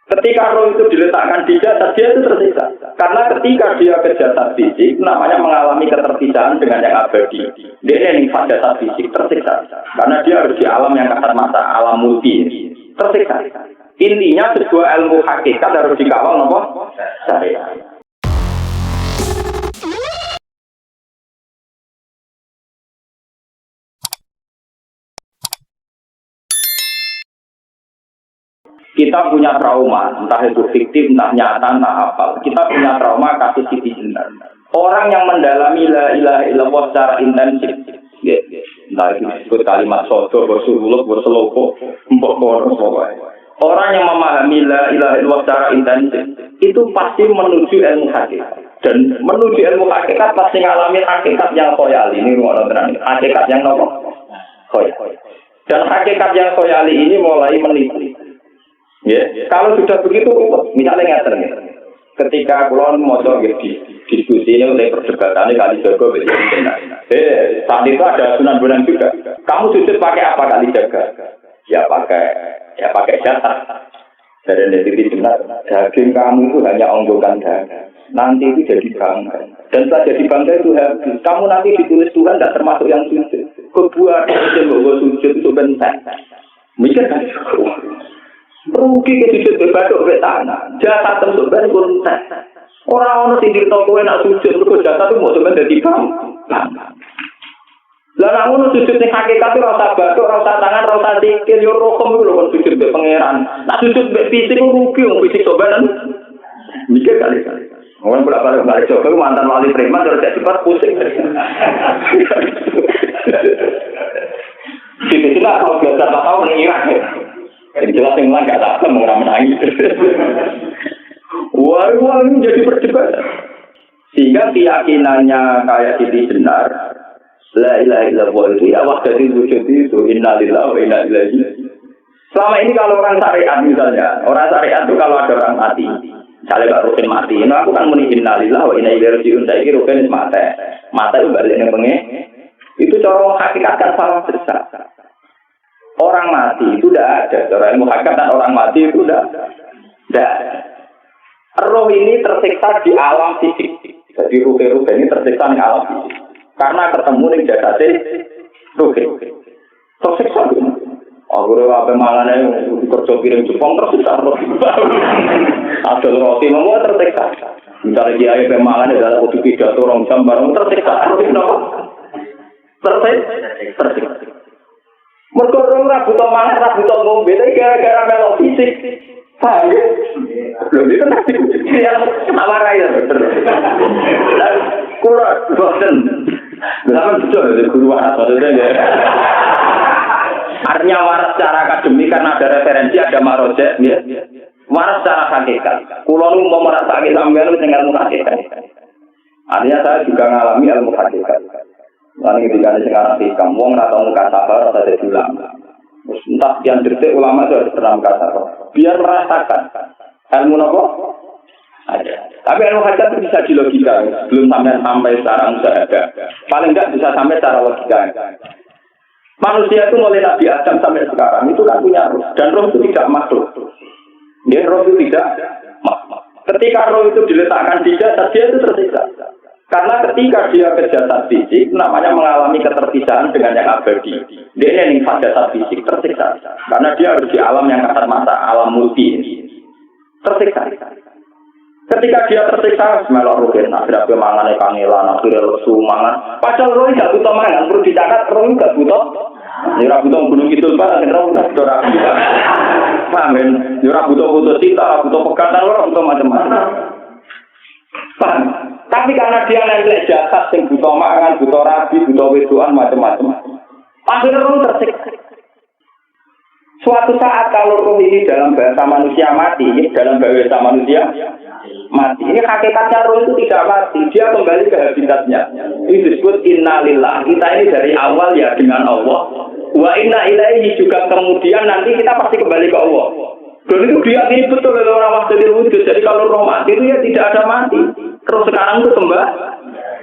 Ketika roh itu diletakkan di jasad, dia itu tersiksa. Karena ketika dia ke jasad fisik, namanya mengalami keterpisahan dengan yang abadi. Dia ini pada jasad fisik tersiksa. Karena dia harus di alam yang kasat mata, alam multi. Tersiksa. Intinya sebuah ilmu hakikat harus dikawal apa? Syariat. Kita punya trauma, entah itu fiktif, entah nyata, entah apa. Kita punya trauma kasus Siti Jenar. Orang yang mendalami la ilaha illallah secara intensif, entah itu disebut kalimat sodo, bersuluk, berseloko, empok-empok, pokoknya. Orang yang memahami la ilaha illallah secara intensif, itu pasti menuju ilmu hakikat. Dan menuju ilmu hakikat pasti ngalamin hakikat yang khoyali. Ini rumah terang, hakikat yang nopo khoyali. Dan hakikat yang khoyali ini mulai meniti. Ya, kalau sudah begitu, misalnya ngerti, ketika kulon motor diskusi ini oleh perdebatan kali jaga, saat itu ada Sunan Bonang juga. Kamu sujud pakai apa kali jaga? Ya pakai jasad. Dari netizen benar, daging kamu itu hanya onggokan daging. Nanti itu jadi bangkai. Dan setelah jadi bangkai itu habis. Kamu nanti ditulis Tuhan tidak termasuk yang sujud. Kebuat sujud itu bentar. Mikir kan? Rugi ke sujud bebaduk ke tanah. Jasad tentu ben konten. Orang-orang sing dirito kowe nak sujud mergo jasad itu mau sebenarnya dadi bang. Lah nek ngono sujud ning hakikat ora usah baduk, ora usah tangan, ora usah sikil yo rokem iku lho kon sujud be pangeran. Nak sujud be fisik rugi wong fisik sobaran. Mikir kali-kali. Orang bolak-balik balik Joko mantan wali preman terus jadi pas pusing. Jadi kita kalau biasa tahu mengira. Jadi jelas yang lain gak tahu menangis. Wah, ini jadi perdebatan. Sehingga keyakinannya kayak Siti Jenar, la ilaha illallah itu ya wahdatul wujud itu innalillahi wa inna ilaihi. Selama ini kalau orang syariat misalnya, orang syariat itu kalau ada orang mati, misalnya Pak Rukin mati, nah aku kan muni innalillahi wa inna ilaihi raji'un. Saya kira Rukin mata itu balik ning pengen. Itu cara hakikat kan salah besar. Orang mati itu tidak ada. Cara ilmu hakikat dan orang mati itu tidak ada. Roh ini tersiksa di alam fisik. Jadi ruh-ruh ini tersiksa di alam fisik. Karena ketemu di jasadnya ruh. Tersiksa. Aku apa malahnya kerja piring Jepang tersiksa. Ada roti semua tersiksa. Misalnya dia apa malahnya dalam waktu pidato orang jam bareng tersiksa. Tersiksa. Mereka orang butuh mangan, orang butuh ngombe, tapi gara-gara melok fisik. Paham ya? Belum itu nanti apa raya betul. Dan kurang bosan. Bersama betul dari guru waras maksudnya ya. Artinya waras secara akademik karena ada referensi, ada marojek ya. Waras secara hakikat. Kulo mau merasa sakit sambil dengan ilmu hakikat. Artinya saya juga mengalami ilmu hakikat. Lalu ketika sekarang hikam, wong atau muka sabar atau jadi ulama. Entah yang cerita ulama itu harus pernah muka sabar. Biar merasakan ilmu nopo ada. Tapi ilmu hakikat itu bisa dilogika. Belum sampai sekarang sudah ada. Paling tidak bisa sampai secara logika. Manusia itu mulai Nabi Adam sampai sekarang itu kan punya roh. Dan roh itu tidak makhluk. Dia roh itu tidak makhluk. Ketika roh itu diletakkan di jasad, dia itu tersiksa. Karena ketika dia ke jasad fisik, namanya mengalami keterpisahan dengan yang abadi. Dia ini pada jasad fisik tersiksa. Karena dia harus di alam yang kasat mata, alam multi. Tersiksa. Ketika dia tersiksa, melok rugen, akhirnya kemangannya kangelan, akhirnya lesu, mangan. Padahal roh tidak butuh mangan, perlu dicatat, roh tidak butuh. Nyurah butuh gunung kidul, akhirnya roh tidak butuh rakyat. Paham kan? Nyurah butuh putus cinta, butuh pegatan, roh butuh macam-macam. Paham? Tapi karena dia nempel jasad yang butuh mangan, butuh rabi, butuh wedoan, macam-macam. Akhirnya roh tersiksa. Suatu saat kalau roh ini dalam bahasa manusia mati, dalam bahasa manusia mati. Ini hakikatnya roh itu tidak mati, dia kembali ke habitatnya. Ini disebut innalillah. Kita ini dari awal ya dengan Allah. Wa inna ilaihi juga kemudian nanti kita pasti kembali ke Allah. Dan itu dia ini betul oleh orang waktu wujud. Jadi kalau roh mati itu ya tidak ada mati. Terus sekarang itu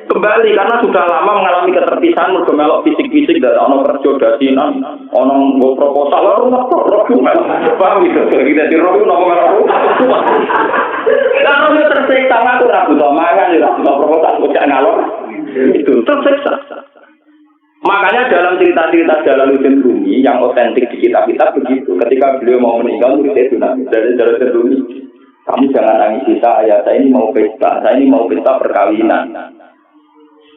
kembali karena sudah lama mengalami keterpisahan mergo melok fisik-fisik dari ono kerja dasinan, ono nggo proposal roh paham gitu. Kita di roh nopo melok. Lah roh tersiksa aku ra butuh mangan ya proposal kok ngalor. Itu tersiksa. Makanya dalam cerita-cerita Jalaluddin Rumi yang otentik di kitab-kitab begitu. Ketika beliau mau meninggal, muridnya itu dari Jalaluddin Rumi, kamu jangan nangis saya ini mau pesta, saya ini mau pesta perkawinan.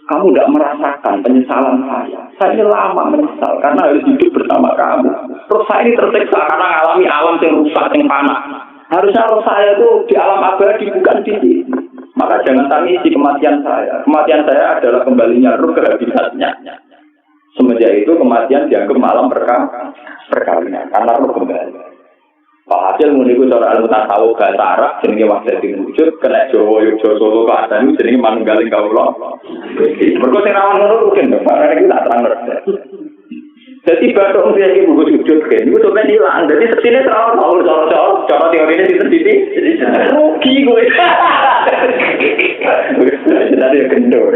Kamu tidak merasakan penyesalan saya. Saya ini lama menyesal karena harus hidup bersama kamu. Terus saya ini tersiksa karena mengalami alam yang rusak, yang panas. Harusnya roh saya itu di alam abadi bukan di sini. Maka jangan tangisi kematian saya. Kematian saya adalah kembalinya roh ke habitatnya. Semenjak itu kematian dianggap malam perkawinan karena roh kembali. Pak Hasil menurut seorang ilmu tasawuf bahasa Arab jenenge wahdatul wujud kena Jawa Yogyakarta Solo Keadan jenenge manunggaling kawula. Mergo sing rawan ngono mungkin barang iki tak terang. Jadi batok dia iki buku sujud kan iku sampe ilang. Jadi sesine terawon cara teorine ditenditi. Rugi kowe. Jadi kendor.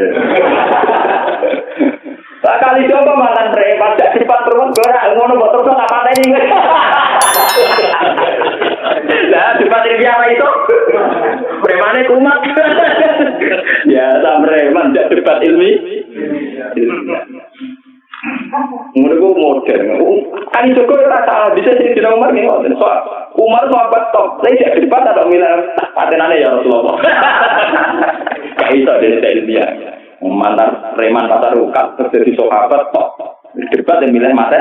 Kali coba mantan preman, gak cepat perut gorak, ngono mbok terus tak pateni. Lah, cepat iki apa itu? Premane kumat. Ya, sam preman gak cepat ilmi. Ngono ku modern. Kan iso kok ora salah bisa jadi Umar nih. Umar sahabat top, saya gak cepat atau milah patenane ya Rasulullah. Kayak iso dene ilmiah. Mantan preman pasar rukat terjadi sahabat tok debat yang milih mate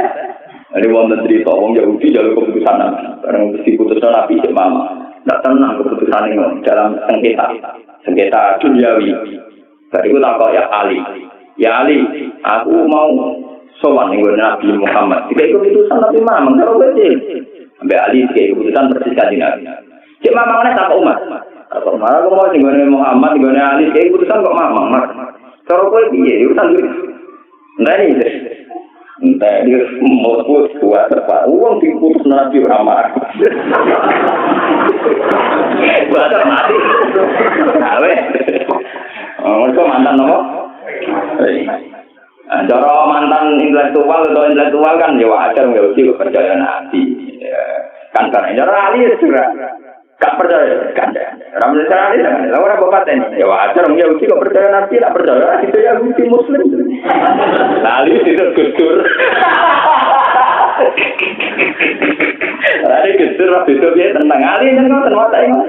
ini wonten cerita wong Yahudi jalur keputusan bareng diputuskan Nabi cek mama ndak tenang keputusan ini dalam sengketa duniawi bariku tak kok ya Ali aku mau sowan ning Nabi Muhammad iki keputusan Nabi mama karo kowe ambek Ali iki keputusan persis kanjeng cek mama ngene tak Umar atau malah aku mau ning Muhammad ning Ali iki keputusan kok mama kalau kau piye, urusan duit. Entah dia mau buat apa? Uang diputus nanti ramah. Bahasa mati. Awe. Mereka mantan nopo. Cara mantan intelektual atau intelektual kan ya wajar nggak usah percaya nanti. Kan karena cara ahli sudah. Gak percaya, kan? Ramai sekali, lah orang bapak ini. Ya wajar, orang Yahudi kok percaya Nabi, tak percaya. Itu Yahudi Muslim. Lalu itu Gusdur. Lalu Gusdur waktu itu dia tentang Ali yang nggak tenang tak ingat.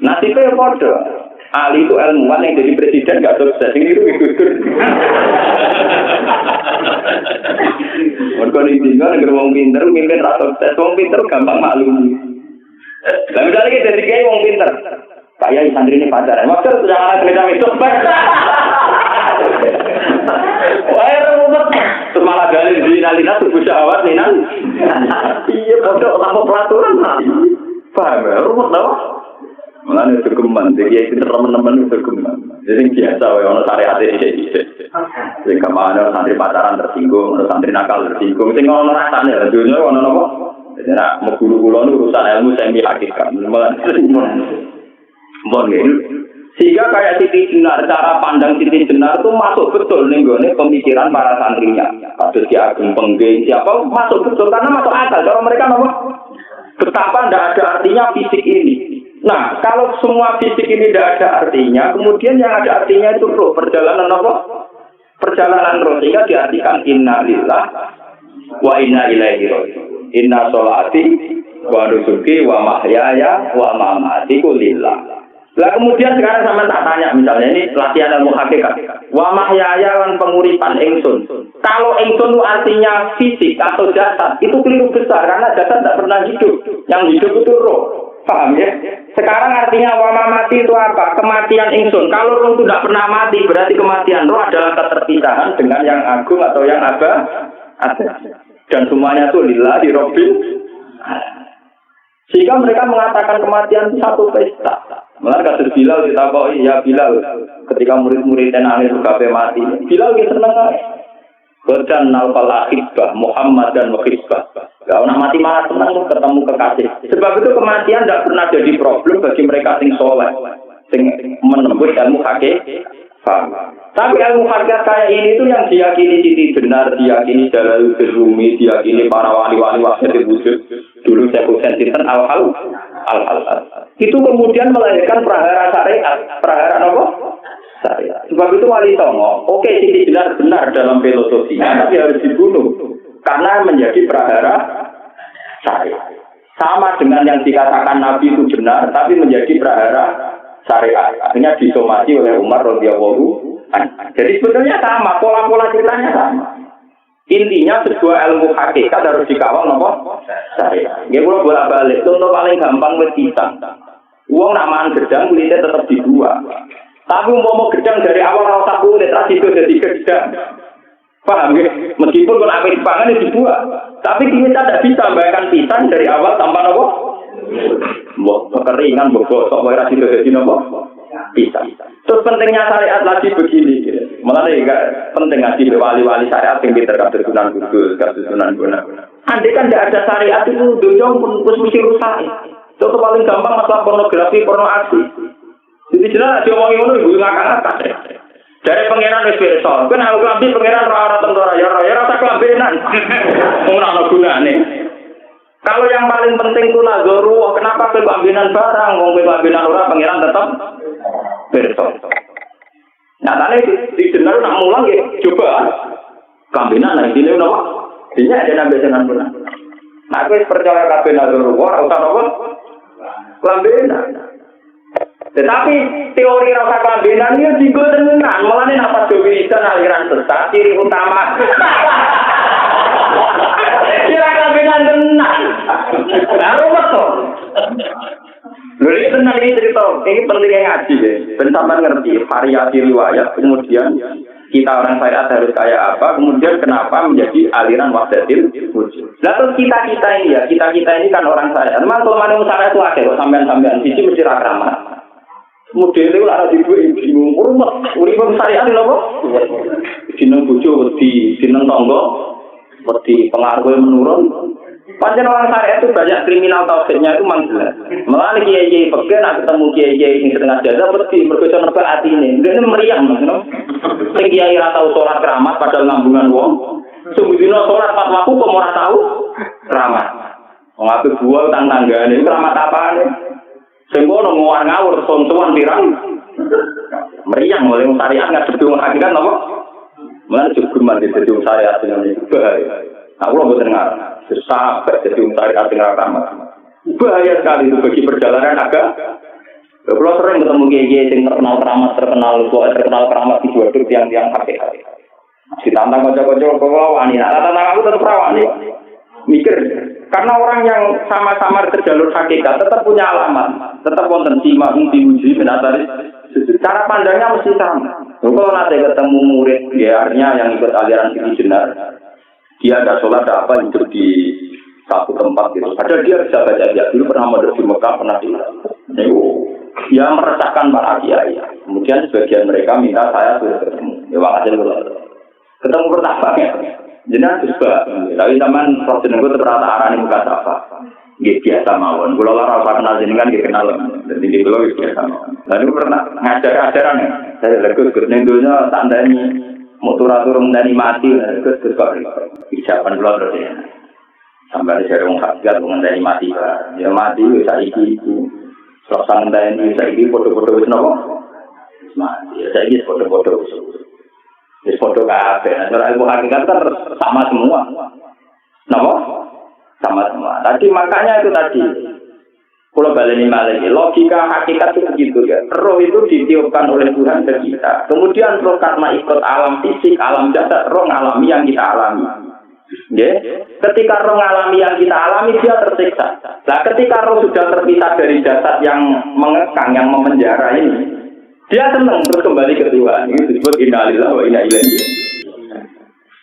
Nasibnya bodoh. Ali itu ilmuwan yang jadi presiden gak sukses. Ini itu Gusdur. Mereka ditinggal negara wong pinter, mimpin rasa sukses. Wong pinter gampang maklum. Lah misalnya kita jadi kayak wong pinter, kayak santri ini pacaran, maksud jangan cerita itu. Wah, rumit. Terus malah gali di nalina tubuh syahwat nih nan. Iya, bodoh tanpa pelaturan. Paham ya, rumit tau. Malah itu geman, jadi itu teman-teman itu geman. Jadi biasa, orang syariat ini. Jadi kemana santri pacaran tersinggung, santri nakal tersinggung. Jadi orang rasanya, dunia orang apa? Jadi nak mengguru-guru urusan ilmu semi hakikat. Sehingga kayak Siti Jenar, cara pandang Siti Jenar itu masuk betul nih pemikiran para santrinya. Kados Ki Ageng Pengging siapa masuk betul karena masuk akal. Kalau mereka ngomong betapa tidak ada artinya fisik ini. Nah, kalau semua fisik ini tidak ada artinya, kemudian yang ada artinya itu roh, perjalanan apa? Perjalanan roh, sehingga diartikan inna lillah wa inna ilaihi raji'un. Inna sholati wa nusuki wa mahyaya wa mamati lillah. Lah kemudian sekarang sama tak tanya misalnya ini latihan ilmu hakikat. Wa mahyaya lan penguripan ingsun. Kalau ingsun itu artinya fisik atau jasad, itu keliru besar karena jasad tidak pernah hidup. Yang hidup itu roh. Paham ya? Sekarang artinya wa mamati itu apa? Kematian ingsun. Kalau roh itu tidak pernah mati, berarti kematian roh adalah keterpisahan dengan yang agung atau yang ada. Dan semuanya itu lillah di Rabbil. Sehingga mereka mengatakan kematian itu satu pesta. Malah kasus Bilal ditakoi, ya Bilal, ketika murid-muridnya nangis kabeh mati, Bilal dia senang aja. Badan nalfal akhibah, Muhammad dan wakhibah. Gak orang mati malah senang ketemu kekasih. Sebab itu kematian tidak pernah jadi problem bagi mereka sing soleh, sing menembus ilmu hakikat. Tapi ilmu hakikat kayak ini tuh yang diyakini Siti Jenar, diyakini Jalaluddin Rumi, diyakini para wali-wali wahdatul wujud. Dulu saya Husain Sinten al-hal. Itu kemudian melahirkan prahara syariat. Prahara apa? Syariat. Sebab itu wali songo. Oke, Siti Jenar benar dalam filosofinya, tapi harus dibunuh karena menjadi prahara syariat. Sama dengan yang dikatakan Nabi itu benar, tapi menjadi prahara syariat. Akhirnya disomasi oleh Umar radhiyallahu. Jadi sebenarnya sama, pola-pola ceritanya sama. Intinya sebuah ilmu hakikat harus dikawal nopo syariat. Nggih kula bolak-balik, contoh paling gampang wit pisang. Wong nak mangan gedang kulitnya tetap dibuang. Tapi umpama gedang dari awal ora usah kulit, ra sido dadi gedang. Paham nggih? Meskipun kalau apa dipangan ya dibuang. Tapi kita tidak bisa bayangkan pisang dari awal tanpa nopo. Mbok kekeringan, mbok gosok, ora sido dadi nopo. Bisa. Terus pentingnya syariat lagi begini. Malah enggak penting ngaji wali-wali syariat yang terkait Sunan Kudus, kasus Sunan Bonang. Andai kan tidak ada syariat itu dunia pun mesti rusak. Contoh paling gampang masalah pornografi, porno aksi. Jadi jelas diomongi ngono ibu ngakak-ngakak. Dari pangeran wis besok, kan aku klambi pangeran ora tentara ya rasa klambenan. Ora ono gunane. Kalau yang paling penting itu nazoru, kenapa klambenan barang, wong klambenan ora pangeran tetap besok. Nyatane di jenar nak mulang ya coba kambinan nah ini udah ini ada nabi dengan benar. Nah aku percaya kabeh nazoru ora usah apa kambinan. Tetapi teori rasa kambinan itu digo tenan, mulane napa Dewisan aliran sesat ciri utama. Kira kambinan tenan. Lalu betul. Lalu tenang ini cerita, ini pentingnya ngaji ya. Bersama ngerti variasi riwayat, kemudian kita orang syariat harus kayak apa, kemudian kenapa menjadi aliran wahdatul wujud. Lalu kita ini ya, kita ini kan orang syariat. Memang kalau mana syariat itu ada, kok sampean sisi mesti ramah. Model itu ada di dua bingung, urip syariat itu apa? Dineng bojo wedi, dineng tangga wedi pengaruhnya menurun. Panjang orang syariat itu banyak kriminal tauhidnya itu memang jelas. Malah kiai-kiai pegel nak ketemu kiai-kiai ini setengah jaza pasti berkuasa nebak hati ini. Dia meriang, no? Sing kiai ora tahu sholat keramat padahal ngambungan wong. Sembunyi sholat pas waktu kok ora tahu keramat. Wong ape buah utang tanggane keramat apane? Sing kono ngawur sontoan pirang. Meriang oleh syariat enggak sedung hakikat napa? Malah cukuman di sedung syariat dengan itu bahaya. Nah, kalau buat dengar, sahabat jadi syariat dengan ramah. Bahaya sekali itu bagi perjalanan agak. Kalau sering ketemu kiai-kiai yang terkenal keramat di dua tur tiang-tiang hakikat. Ditantang kocok-kocok kalau wani, nah tantang aku tetap rawani. Mikir, karena orang yang sama-sama ke jalur hakikat tetap punya alamat, tetap wonten sima diuji benatari. Cara pandangnya mesti sama. Kalau nanti ketemu murid biarnya yang ikut aliran Siti Jenar. Dia ada sholat apa hidup di satu tempat gitu. Padahal dia bisa baca dia dulu pernah mondok di Mekah, pernah di dia meresahkan para kiai. Kemudian sebagian mereka minta saya sudah ketemu. Ya hasil ketemu pertama ya. Jenengan sebab. Tapi teman roh jenengku ternyata arane muka apa. Nggih biasa mawon. Kula ora kenal jenengan nggih kenal. Dadi kula wis biasa mawon. Lalu pernah ngajar-ajaran saya lagi ning donya tak ndani motor-motor dari mati, terus ucapan keluar dari sampai ada orang hakikat mengenai mati, ya mati, saya itu, selesai mengenai saya ini foto-foto itu nopo, mati, saya ini foto-foto itu, foto kafe, nah ilmu hakikat kan sama semua, nopo, sama semua. Tadi makanya itu tadi. Kalau baleni lagi, logika hakikat itu begitu ya. Roh itu ditiupkan oleh Tuhan ke kita. Kemudian roh karena ikut alam fisik, alam jasad, roh ngalami yang kita alami. Ya, ketika roh ngalami yang kita alami dia tersiksa. Nah, ketika roh sudah terpisah dari jasad yang mengekang, yang memenjara ini, dia senang terus kembali ke Tuhan. Ini disebut innalillahi wa inna ilaihi raji'un.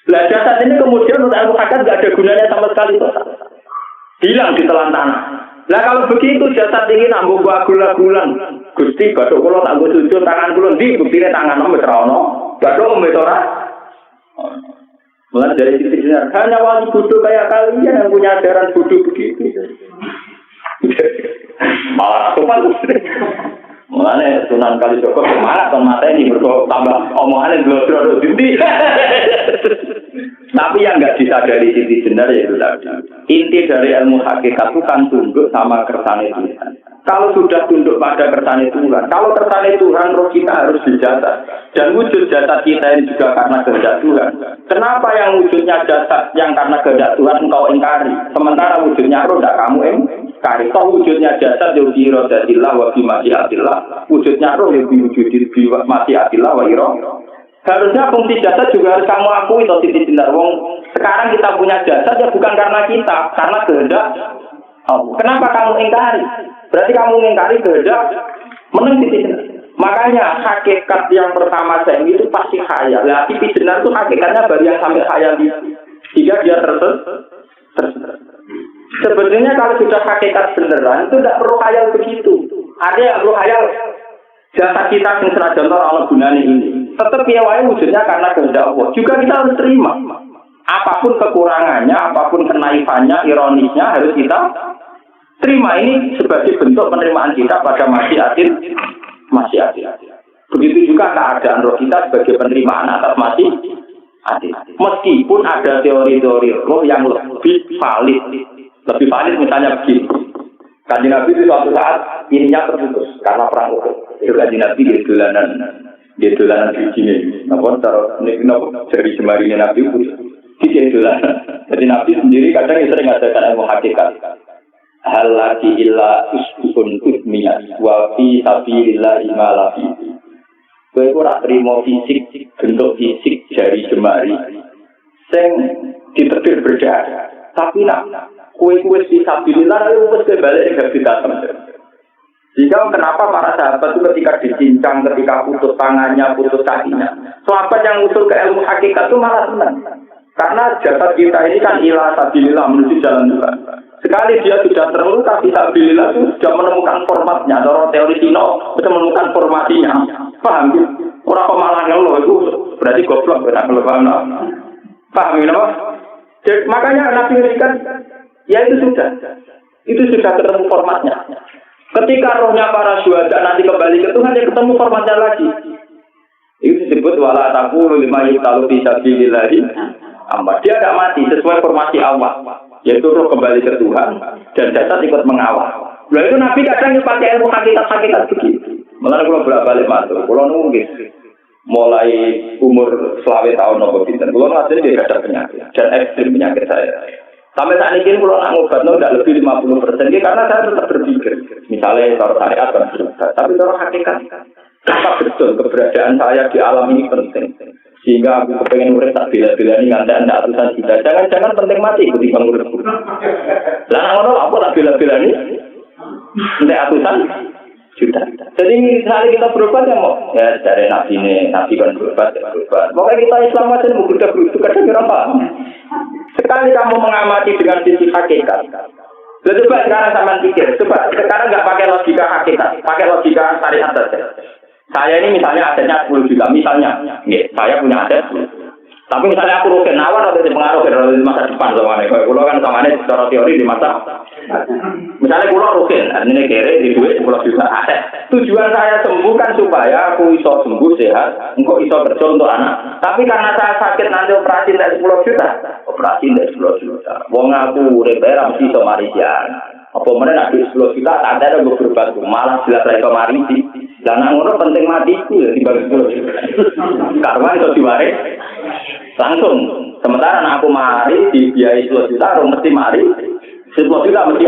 Nah, jasad ini kemudian menurut ilmu hakikat tidak ada gunanya sama sekali. Hilang di telan tanah. Nah kalau begitu jasad ini nambah gula-gulan. Gusti bathuk kula tak nggo sujud tangan kula ndi buktine tangan wis ora ono. Bathuk wis ora. Mulai dari sisi benar, hanya wali bodoh kayak kalian yang punya ajaran bodoh begitu. Malah sopan. Mulane Sunan Kalijaga semangat kon mateni mergo tambah omongane glodro dindi. Tapi yang enggak disadari Siti Jenar yaitu tadi. Inti dari ilmu hakikat itu kan tunduk sama kersane Tuhan. Kalau sudah tunduk pada kersane Tuhan, kalau kersane Tuhan roh kita harus dijasad. Dan wujud jasad kita ini juga karena kehendak Tuhan. Kenapa yang wujudnya jasad yang karena kehendak Tuhan engkau ingkari? Sementara wujudnya roh tidak kamu ingkari. Kalau wujudnya jasad yang birodatillah wa bimasyiatillah, wujudnya roh yang diwujudi bimasyiatillah wa iroh. Harusnya fungsi jasad juga harus kamu akui atau Siti Jenar. Wong sekarang kita punya jasad ya bukan karena kita, karena kehendak Allah. Kenapa kamu ingkari? Berarti kamu ingkari kehendak meneng Siti Jenar. Makanya hakikat yang pertama saya itu pasti khayal. Nah, Siti Jenar itu hakikatnya baru yang sampai khayal itu. Jika dia tersesat. Sebetulnya kalau sudah hakikat beneran itu tidak perlu khayal begitu. Ada yang perlu khayal jasa kita yang senajan Allah gunanya ini. Tetap ya wae wujudnya karena kehendak Allah. Juga kita harus terima. Apapun kekurangannya, apapun kenaifannya, ironisnya harus kita terima. Ini sebagai bentuk penerimaan kita pada masyiatin. Begitu juga keadaan roh kita sebagai penerimaan atas masyiatin. Meskipun ada teori-teori roh yang lebih valid. Lebih valid misalnya begini. Kanjeng Nabi itu suatu saat ininya terputus karena perang Uhud. Itu Kanjeng Nabi di dolanan bijinya. Napa dari jemarinya Nabi di dolanan. Jadi Nabi sendiri kadang sering ngajarkan ilmu hakikat. Hal lagi illa usbun udmiyah wa fi sabilillah imalafi. Kowe ora trimo fisik bentuk fisik dari jemari sing ditetir berdarah. Tapi nak kowe di sabilillah wis balik gak ditatem. Jika kenapa para sahabat itu ketika dicincang, ketika putus tangannya, putus kakinya, sahabat yang usul ke ilmu hakikat itu malah senang. Karena jasad kita ini kan ila sabilillah menuju jalan Tuhan. Sekali dia sudah terluka, sabilillah itu sudah menemukan formatnya. Kalau teori Sino bisa menemukan formasinya. Paham? Orang pemalang ngeluh itu berarti goblok, benar ngeluh paham ya? Makanya Nabi berikan, ya itu sudah ketemu formatnya. Ketika rohnya para syuhada nanti kembali ke Tuhan, dia ketemu formatnya lagi. Itu disebut wala taqulu liman yuqtalu fi sabilillah. Dia tidak mati sesuai formasi Allah, yaitu roh kembali ke Tuhan dan jasad ikut mengawal. Lalu itu Nabi kadang pakai ilmu hakikat begitu. Mulai kalau bolak-balik masuk, kalau nunggu mulai umur selawe tahun nopo pinten, kalau ngasih dia ada penyakit dan ekstrim penyakit saya. Sampai saat ini kalau nak ngobat tidak lebih 50%, karena saya tetap berpikir, misalnya cara syariat dan berubah, tapi cara hakikat, apa betul keberadaan saya di alam ini penting, sehingga aku kepengen urip tak bila-bila ini ngantek anda atusan juta, jangan penting mati ikut bang urip. Lah ngono apa tak bila-bila ini, ngantek atusan juta. Jadi misalnya kita berubah ya mau, ya dari nabi kan berubah. Pokoknya kita Islam aja berubah kadang berapa? Sekali kamu mengamati dengan sisi hakikat, coba sekarang sama pikir, coba sekarang nggak pakai logika hakikat, pakai logika syariat saja. Saya ini misalnya asetnya 10 juta, misalnya, saya punya aset 10. Tapi misalnya aku rugen awal atau dipengaruh di masa depan sama ini, kalau kan sama ini secara teori di masa, misalnya pulau rugen, artinya kere di duit 10 juta aset. Tujuan saya sembuh kan supaya aku iso sembuh sehat, engkau iso kerja untuk anak. Tapi karena saya sakit nanti operasi dari 10 juta, operasi dari 10 juta. Wong aku repera mesti iso marisian. Apa mana nak 10 juta tak ada gue berubah, malah jelas saya iso marisi. Dan ngono penting matiku ya dibagi 10 juta. Karena itu diwaris langsung. Sementara anak aku mari dibiayai 10 juta, orang mesti mari 10 juta mesti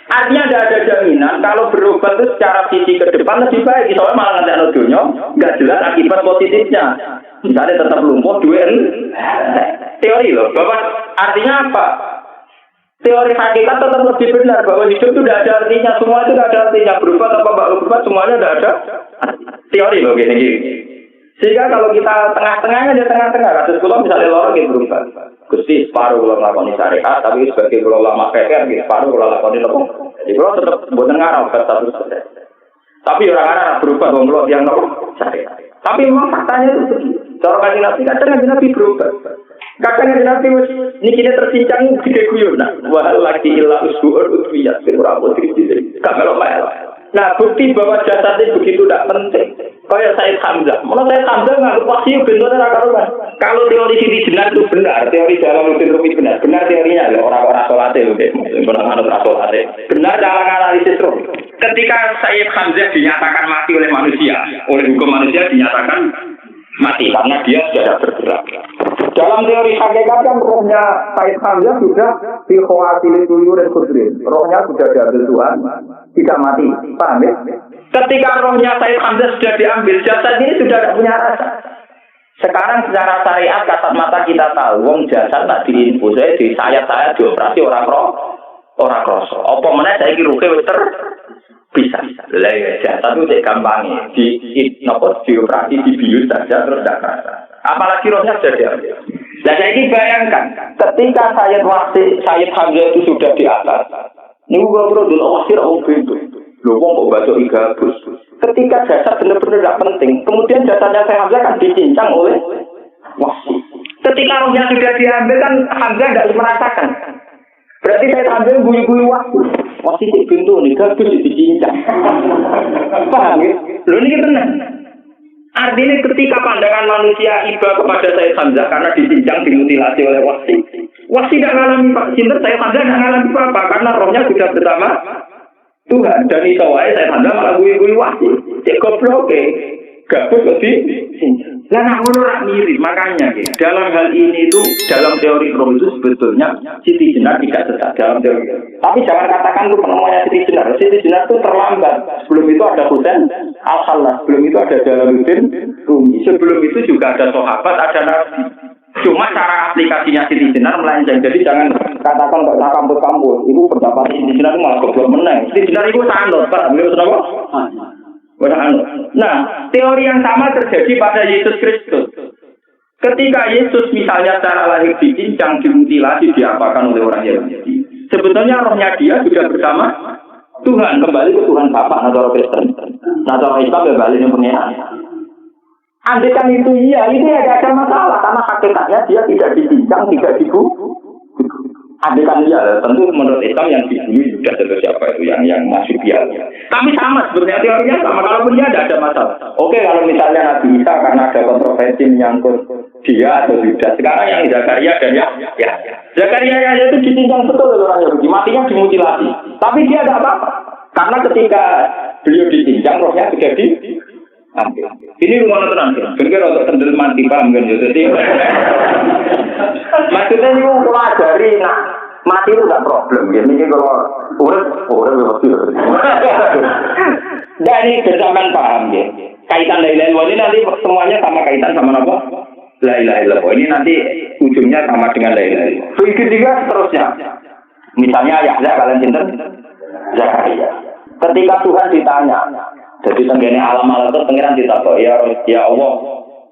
artinya tidak ada jaminan kalau berobat itu secara fisik ke depan lebih baik. Soalnya malah nggak ada dunia, nggak jelas akibat positifnya. Misalnya tetap lumpuh, teori loh. Bapak artinya apa? Teori hakikat tetap lebih benar bahwa hidup itu tidak ada artinya, semua itu tidak ada artinya. Berobat apa berobat semuanya tidak ada teori loh gini. Sehingga kalau kita tengah-tengahnya, dia tengah-tengah. Kasus kalau misalnya lorong gitu berubah. Gusti separuh kalau melakukan syariat, tapi sebagai kalau lama peker, separuh kalau lakukan apa? Jadi kalau tetap buat ngarang status. Tapi orang-orang berubah kalau yang syariat. Tapi memang faktanya itu begitu. Cara kaji nabi kadang kaji nabi berubah. Kadang kaji nabi ini kita tersincang gede guyon. Wah lagi ilah usbuur utwiyat. Berapa putri jadi. Kamera malah. Nah, bukti bahwa jasad itu begitu tidak penting. Kayak Said Hamzah. Malah Said Hamzah nggak wahyu bentuknya karuan. Kalau teori Siti Jenar itu benar, teori Jalaluddin Rumi benar, benar teorinya loh. Orang-orang solatnya loh, orang-orang solatnya. Benar dalam analisis roh. Ketika Said Hamzah dinyatakan mati oleh manusia, oleh hukum manusia dinyatakan mati karena dia sudah bergerak. Dalam teori hakikat kan rohnya Said Hamzah sudah dikhawatir tuyur dan kudrin. Rohnya sudah diambil Tuhan, tidak mati. Paham ya? Ketika rohnya Said Hamzah sudah diambil, jasad ini sudah tidak punya rasa. Sekarang secara syariat kasat mata kita tahu, wong jasad tak diinfus, di sayat-sayat dioperasi orang kroso. Apa meneh saiki ruhe wis bisa. Lah jasad itu gampang dioperasi dibius saja terus tidak rasa. Apalagi rohnya sudah diambil. Nah saya ini bayangkan, ketika Sayyid Hamzah itu sudah di atas, ini kalau dulu wasir orang itu, lu kok baca igabus. Ketika jasad benar-benar tidak penting, kemudian jasadnya Sayyid Hamzah kan dicincang oleh wasi. Ketika rohnya sudah diambil kan Hamzah tidak merasakan. Berarti Sayyid Hamzah guyu-guyu wasi di pintu nih, igabus dicincang. Paham ya? Lu ini tenang. Artinya ketika pandangan manusia iba kepada Sayyid Hamzah karena dicincang, dimutilasi oleh wasi. Wasi tidak mengalami Pak Sinter, Sayyid Hamzah tidak mengalami apa karena rohnya sudah bersama Tuhan. Dan itu Sayyid Hamzah malah guyu-guyu wasi. Cek goblok gabut lebih cincang. Lah nak ngono mirip, makanya dalam hal ini itu dalam teori roh itu sebetulnya Siti Jenar tidak sesat dalam teori. Tapi jangan katakan itu penemuannya Siti Jenar. Siti Jenar itu terlambat. Sebelum itu ada Husain Al-Khallas, sebelum itu ada Jalaluddin Rumi, sebelum itu juga ada sahabat, ada nabi. Cuma cara aplikasinya Siti Jenar melenceng. Jadi jangan katakan kok kampus-kampus itu pendapat Siti Jenar itu malah goblok meneng. Siti Jenar itu sanut, Pak. Beliau kenapa? Nah, teori yang sama terjadi pada Yesus Kristus. Ketika Yesus misalnya secara lahir dicincang, dimutilasi, diapakan oleh orang Yahudi. Sebetulnya rohnya dia sudah bersama Tuhan, kembali ke Tuhan Bapa, atau Kristen. Nah, kalau Islam kembali ke pengenalan. Andai kan itu iya, ini ada masalah karena hakikatnya dia tidak dicincang, tidak dibunuh. Andai kan iya, tentu menurut Islam yang dibunuh sudah jelas siapa itu yang masih biasa. Tapi sama sebenarnya teorinya sama, kalaupun dia tidak ada masalah. Oke, kalau misalnya Nabi Isa karena ada kontroversi menyangkut dia atau tidak. Sekarang yang Zakaria dan ya Zakaria itu dicincang betul oleh orang Yahudi, matinya dimutilasi. Tapi dia tidak apa-apa, karena ketika beliau dicincang, rohnya sudah diambil. Ini rumah tenang, benar untuk sendiri mati paham kan? Jadi maksudnya ini pelajari, mati itu tidak problem. Jadi kalau urut mesti. Dan ini bersamaan paham ya. Kaitan la ilaha illallah ini nanti semuanya sama kaitan sama apa? La ilaha illallah. Ini nanti ujungnya sama dengan la ilaha illallah. Begitu juga seterusnya. Misalnya Yahya kalian cinta Zakaria. Ketika Tuhan ditanya, jadi tenggene alam-alam itu pengiran ditakok, ya Allah,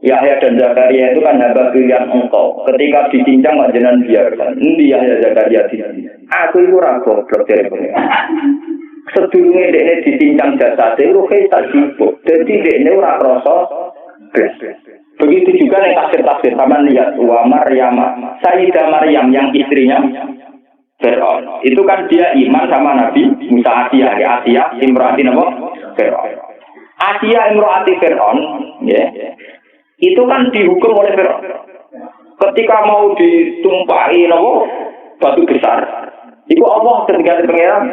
Yahya dan Zakaria itu kan hamba pilihan engkau. Ketika dicincang jenengan biarkan. Endi Yahya Zakaria di sini. Aku itu ora goblok dari pengiran. Sedurunge dekne dicincang jasate ruhe tak sibuk. Dadi dekne ora krasa blas. Begitu juga nek tafsir-tafsir sampean lihat wa Maryam, Sayyidah Maryam yang istrinya Fir'aun. Itu kan dia iman sama Nabi Musa Asia Imro'ati apa? Fir'aun. Asia Imro'ati Fir'aun, ya. Itu kan dihukum oleh Fir'aun. Ketika mau ditumpahi batu besar, itu Allah ketika pengiran,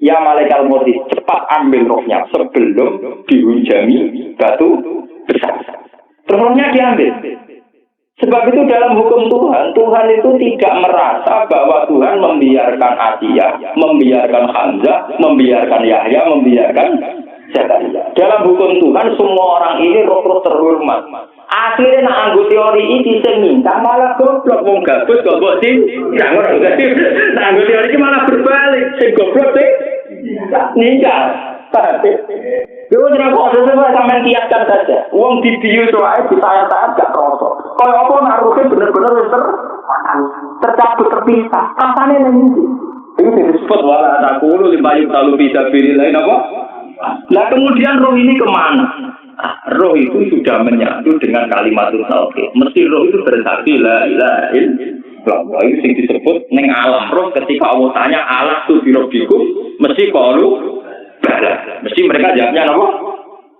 ya malaikat maut cepat ambil rohnya sebelum dihujani batu besar. Rohnya diambil. Sebab itu dalam hukum Tuhan itu tidak merasa bahwa Tuhan membiarkan Atiyah, membiarkan Hamzah, membiarkan Yahya, membiarkan Zakaria. Dalam hukum Tuhan semua orang ini roh-roh terhormat. Akhirnya nak anggo teori ini minta malah goblok wong gabus goblok sih. Jangan nah anggo teori ini malah berbalik. Sing goblok sih nikah. Yo ora kok sesuai sampean kiaskan saja. Wong dibius wae ditayar-tayar gak kroso. Kaya apa nak rugen bener-bener wis tercabut terpisah. Katane nang iki. Iki disebut wala taqulu limayub talu bisa pilih lain apa? Nah kemudian roh ini kemana? Roh itu sudah menyatu dengan kalimat tauhid. Mesti roh itu bersaksi la ilaha illallah. Itu yang disebut ning alam roh ketika Allah tanya alas tu birobiku mesti qalu bala. Mesti mereka jawabnya apa?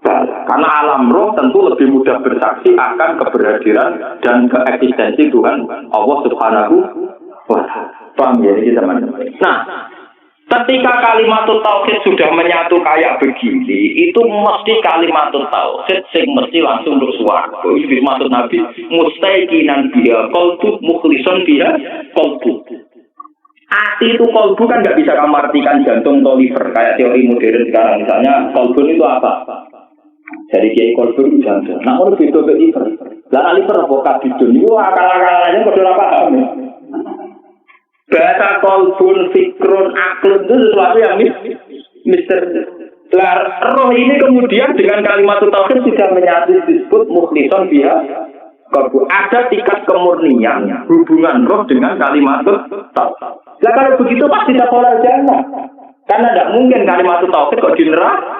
Bala. Karena alam roh tentu lebih mudah bersaksi akan keberhadiran dan keeksistensi Tuhan Allah Subhanahu wa Ta'ala. Paham ya ini teman-teman. Nah, ketika kalimat tauhid sudah menyatu kayak begini, itu mesti kalimat tauhid sing mesti langsung untuk swarga. Itu maksud Nabi mustaiqinan biha qalbu mukhlishon biha qalbu. Hati itu qalbu kan nggak bisa kamu artikan jantung atau liver kayak teori modern sekarang. Misalnya qalbu itu apa? Jadi kiai qalbu itu jantung. Nah, kalau beda ke liver. Lah liver apa kabidun? Itu akal-akalannya kok ora paham. Bahasa kolbun, fikrun, aklun itu sesuatu yang misteri. Roh ini kemudian dengan kalimat tauhid sudah menyatu disebut mukhlishon biha qalbu. Ada tingkat kemurnian hubungan roh dengan kalimat tauhid. Nah kalau begitu pasti tak pola jannah. Karena tidak mungkin kalimat tauhid kok di neraka.